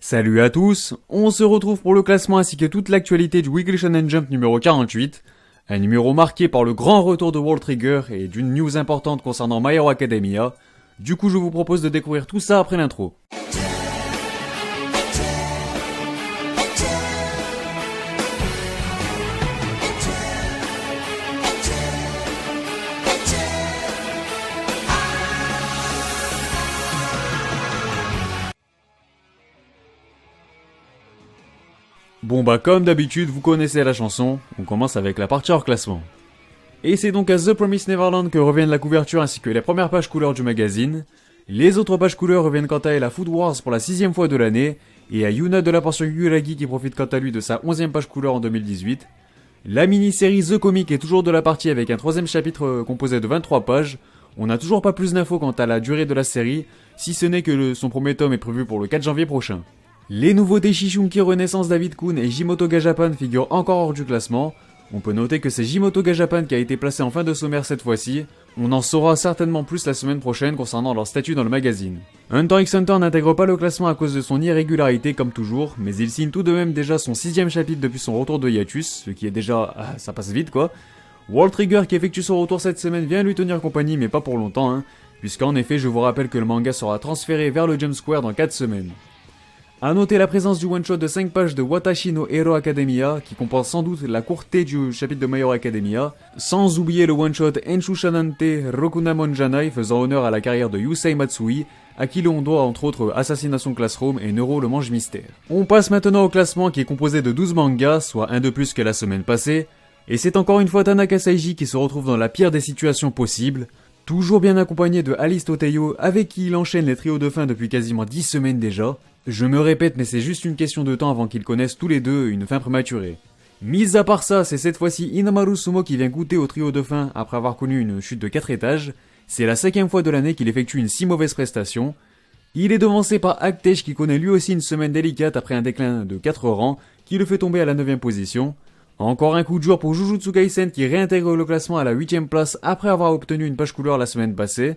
Salut à tous, on se retrouve pour le classement ainsi que toute l'actualité du Weekly Shonen Jump numéro 48, un numéro marqué par le grand retour de World Trigger et d'une news importante concernant My Hero Academia. Du coup je vous propose de découvrir tout ça après l'intro. Bon bah comme d'habitude, vous connaissez la chanson, on commence avec la partie hors classement. Et c'est donc à The Promised Neverland que reviennent la couverture ainsi que les premières pages couleurs du magazine. Les autres pages couleurs reviennent quant à elles à Food Wars pour la 6ème fois de l'année, et à Yuna de la portion Yuragi qui profite quant à lui de sa 11ème page couleur en 2018. La mini-série The Comic est toujours de la partie avec un 3ème chapitre composé de 23 pages. On n'a toujours pas plus d'infos quant à la durée de la série, si ce n'est que son premier tome est prévu pour le 4 janvier prochain. Les nouveautés Shishunki Renaissance David Kun et Jimotoga Japan figurent encore hors du classement. On peut noter que c'est Jimotoga Japan qui a été placé en fin de sommaire cette fois-ci. On en saura certainement plus la semaine prochaine concernant leur statut dans le magazine. Hunter x Hunter n'intègre pas le classement à cause de son irrégularité comme toujours, mais il signe tout de même déjà son 6ème chapitre depuis son retour de hiatus, ce qui est déjà... ça passe vite quoi. World Trigger qui effectue son retour cette semaine vient lui tenir compagnie mais pas pour longtemps puisqu'en effet je vous rappelle que le manga sera transféré vers le Jump Square dans 4 semaines. A noter la présence du one-shot de 5 pages de Watashi no Hero Academia, qui compense sans doute la courteté du chapitre de My Hero Academia, sans oublier le one-shot Enshu Shanante Rokunamon Janai faisant honneur à la carrière de Yusei Matsui, à qui l'on doit entre autres Assassination Classroom et Neuro le Mange Mystère. On passe maintenant au classement qui est composé de 12 mangas, soit un de plus que la semaine passée, et c'est encore une fois Tanaka Saiji qui se retrouve dans la pire des situations possibles, toujours bien accompagné de Alice Toteyo, avec qui il enchaîne les trios de fin depuis quasiment 10 semaines déjà. Je me répète, mais c'est juste une question de temps avant qu'ils connaissent tous les deux une fin prématurée. Mis à part ça, c'est cette fois-ci Inamaru Sumo qui vient goûter au trio de fin après avoir connu une chute de 4 étages. C'est la 5ème fois de l'année qu'il effectue une si mauvaise prestation. Il est devancé par Actech qui connaît lui aussi une semaine délicate après un déclin de 4 rangs qui le fait tomber à la 9ème position. Encore un coup de jour pour Jujutsu Kaisen qui réintègre le classement à la 8ème place après avoir obtenu une page couleur la semaine passée.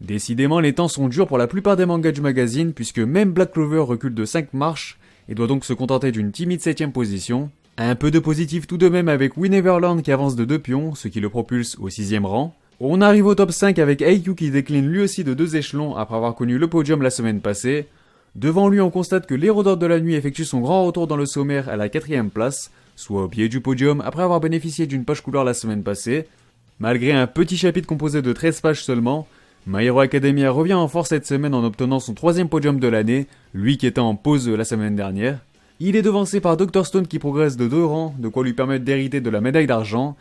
Décidément, les temps sont durs pour la plupart des mangas du magazine, puisque même Black Clover recule de 5 marches, et doit donc se contenter d'une timide 7ème position. Un peu de positif tout de même avec We Neverland qui avance de 2 pions, ce qui le propulse au 6ème rang. On arrive au top 5 avec Aikyu qui décline lui aussi de 2 échelons après avoir connu le podium la semaine passée. Devant lui, on constate que l'Hérodore de la nuit effectue son grand retour dans le sommaire à la 4ème place, soit au pied du podium après avoir bénéficié d'une page couleur la semaine passée. Malgré un petit chapitre composé de 13 pages seulement, My Hero Academia revient en force cette semaine en obtenant son 3ème podium de l'année, lui qui était en pause la semaine dernière. Il est devancé par Dr Stone qui progresse de 2 rangs, de quoi lui permettre d'hériter de la médaille d'argent.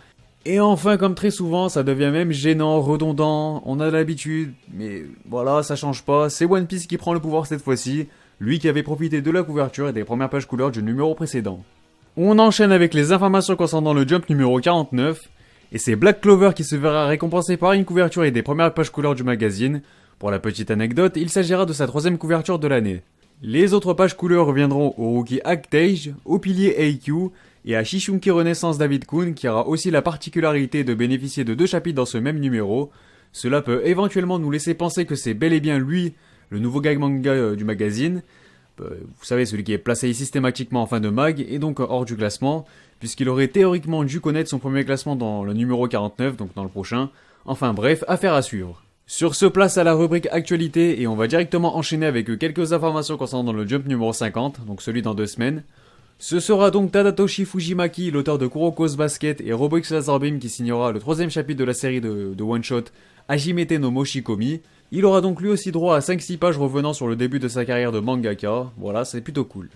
Et enfin, comme très souvent, ça devient même gênant, redondant, on a l'habitude, mais voilà, ça change pas, c'est One Piece qui prend le pouvoir cette fois-ci, lui qui avait profité de la couverture et des premières pages couleurs du numéro précédent. On enchaîne avec les informations concernant le Jump numéro 49, et c'est Black Clover qui se verra récompensé par une couverture et des premières pages couleurs du magazine. Pour la petite anecdote, il s'agira de sa 3ème couverture de l'année. Les autres pages couleurs reviendront au rookie Actage, au pilier AQ, et à Shishunki Renaissance David Kun qui aura aussi la particularité de bénéficier de 2 chapitres dans ce même numéro. Cela peut éventuellement nous laisser penser que c'est bel et bien lui, le nouveau gag manga du magazine. Vous savez, celui qui est placé systématiquement en fin de mag et donc hors du classement, puisqu'il aurait théoriquement dû connaître son premier classement dans le numéro 49, donc dans le prochain. Enfin bref, affaire à suivre. Sur ce, place à la rubrique actualité et on va directement enchaîner avec quelques informations concernant le Jump numéro 50, donc celui dans 2 semaines. Ce sera donc Tadatoshi Fujimaki, l'auteur de Kuroko's Basket, et Roboix Lazarbeam qui signera le 3ème chapitre de la série de one-shot Hajimete no Moshikomi. Il aura donc lui aussi droit à 5-6 pages revenant sur le début de sa carrière de mangaka, voilà, c'est plutôt cool.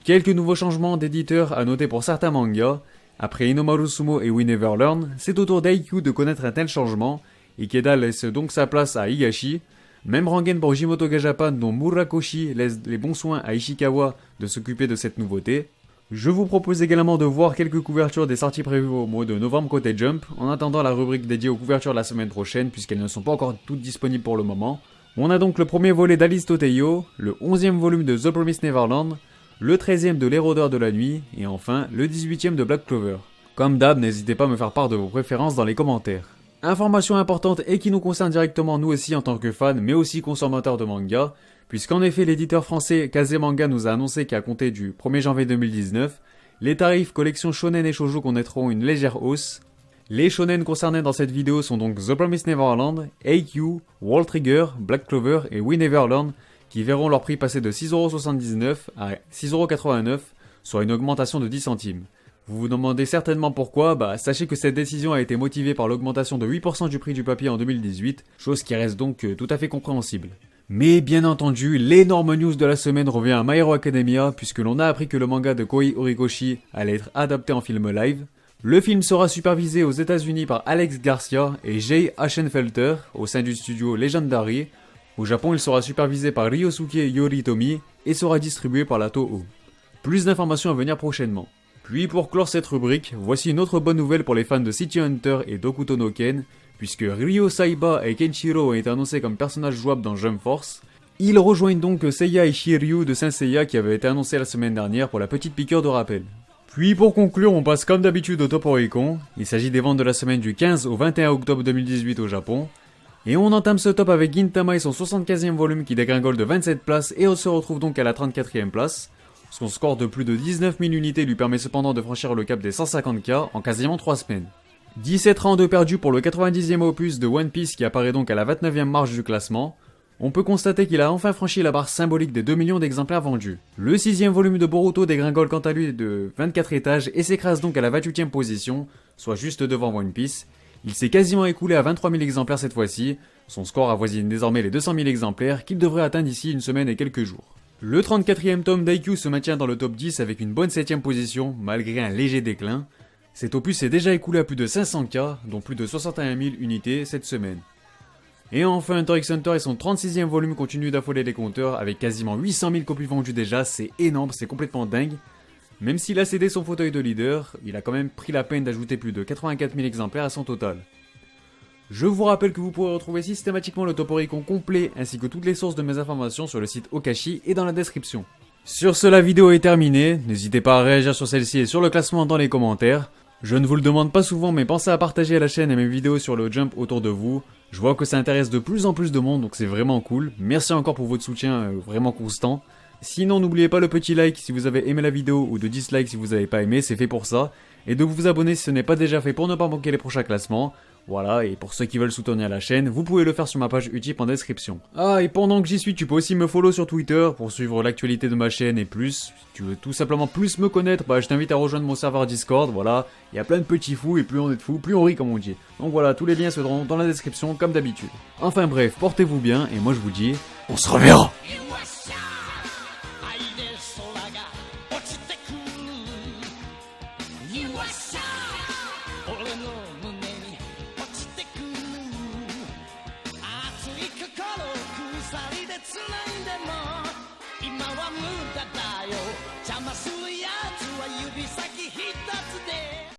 Quelques nouveaux changements d'éditeurs à noter pour certains mangas. Après Inomaru Sumo et We Never Learn, c'est au tour d'Aikyu de connaître un tel changement, Ikeda laisse donc sa place à Higashi. Même rengaine pour Jimotoga Japan dont Murakoshi laisse les bons soins à Ishikawa de s'occuper de cette nouveauté. Je vous propose également de voir quelques couvertures des sorties prévues au mois de novembre côté Jump, en attendant la rubrique dédiée aux couvertures de la semaine prochaine, puisqu'elles ne sont pas encore toutes disponibles pour le moment. On a donc le premier volet d'Alice Toteyo, le 11ème volume de The Promised Neverland, le 13ème de l'Hérodeur de la nuit, et enfin le 18ème de Black Clover. Comme d'hab, n'hésitez pas à me faire part de vos préférences dans les commentaires. Information importante et qui nous concerne directement nous aussi en tant que fans, mais aussi consommateurs de manga, puisqu'en effet l'éditeur français Kazemanga nous a annoncé qu'à compter du 1er janvier 2019, les tarifs collection shonen et shoujo connaîtront une légère hausse. Les shonen concernés dans cette vidéo sont donc The Promised Neverland, AQ, World Trigger, Black Clover et We Neverland, qui verront leur prix passer de 6,79€ à 6,89€, soit une augmentation de 10 centimes. Vous vous demandez certainement pourquoi, sachez que cette décision a été motivée par l'augmentation de 8% du prix du papier en 2018, chose qui reste donc tout à fait compréhensible. Mais bien entendu, l'énorme news de la semaine revient à My Hero Academia, puisque l'on a appris que le manga de Koi Horikoshi allait être adapté en film live. Le film sera supervisé aux États-Unis par Alex Garcia et Jay Aschenfelter au sein du studio Legendary. Au Japon, il sera supervisé par Ryosuke Yoritomi et sera distribué par la Toho. Plus d'informations à venir prochainement. Puis pour clore cette rubrique, voici une autre bonne nouvelle pour les fans de City Hunter et d'Okuto no Ken, puisque Ryo Saiba et Kenshiro ont été annoncés comme personnages jouables dans Jump Force. Ils rejoignent donc Seiya et Shiryu de Saint Seiya qui avait été annoncé la semaine dernière pour la petite piqûre de rappel. Puis pour conclure, on passe comme d'habitude au Top Oricon. Il s'agit des ventes de la semaine du 15 au 21 octobre 2018 au Japon. Et on entame ce top avec Gintama et son 75e volume qui dégringole de 27 places et on se retrouve donc à la 34e place. Son score de plus de 19 000 unités lui permet cependant de franchir le cap des 150K en quasiment 3 semaines. 17 rounds perdus pour le 90e opus de One Piece qui apparaît donc à la 29e marche du classement. On peut constater qu'il a enfin franchi la barre symbolique des 2 millions d'exemplaires vendus. Le 6e volume de Boruto dégringole quant à lui de 24 étages et s'écrase donc à la 28e position, soit juste devant One Piece. Il s'est quasiment écoulé à 23 000 exemplaires cette fois-ci. Son score avoisine désormais les 200 000 exemplaires qu'il devrait atteindre d'ici une semaine et quelques jours. Le 34e tome d'IQ se maintient dans le top 10 avec une bonne 7ème position, malgré un léger déclin. Cet opus s'est déjà écoulé à plus de 500K, dont plus de 61 000 unités cette semaine. Et enfin, Hunter x Hunter et son 36e volume continuent d'affoler les compteurs, avec quasiment 800 000 copies vendues déjà, c'est énorme, c'est complètement dingue. Même s'il a cédé son fauteuil de leader, il a quand même pris la peine d'ajouter plus de 84 000 exemplaires à son total. Je vous rappelle que vous pourrez retrouver systématiquement le Top Oricon complet ainsi que toutes les sources de mes informations sur le site Okashi et dans la description. Sur ce, la vidéo est terminée, n'hésitez pas à réagir sur celle-ci et sur le classement dans les commentaires. Je ne vous le demande pas souvent mais pensez à partager la chaîne et mes vidéos sur le Jump autour de vous. Je vois que ça intéresse de plus en plus de monde donc c'est vraiment cool. Merci encore pour votre soutien vraiment constant. Sinon n'oubliez pas le petit like si vous avez aimé la vidéo ou de dislike si vous n'avez pas aimé, c'est fait pour ça. Et de vous abonner si ce n'est pas déjà fait pour ne pas manquer les prochains classements. Voilà, et pour ceux qui veulent soutenir la chaîne, vous pouvez le faire sur ma page Utip en description. Ah, et pendant que j'y suis, tu peux aussi me follow sur Twitter pour suivre l'actualité de ma chaîne et plus. Si tu veux tout simplement plus me connaître, je t'invite à rejoindre mon serveur Discord, voilà. Il y a plein de petits fous et plus on est de fous, plus on rit comme on dit. Donc voilà, tous les liens seront dans la description comme d'habitude. Enfin bref, portez-vous bien et moi je vous dis, on se reverra. Tsunami でも今は無駄だよ邪魔する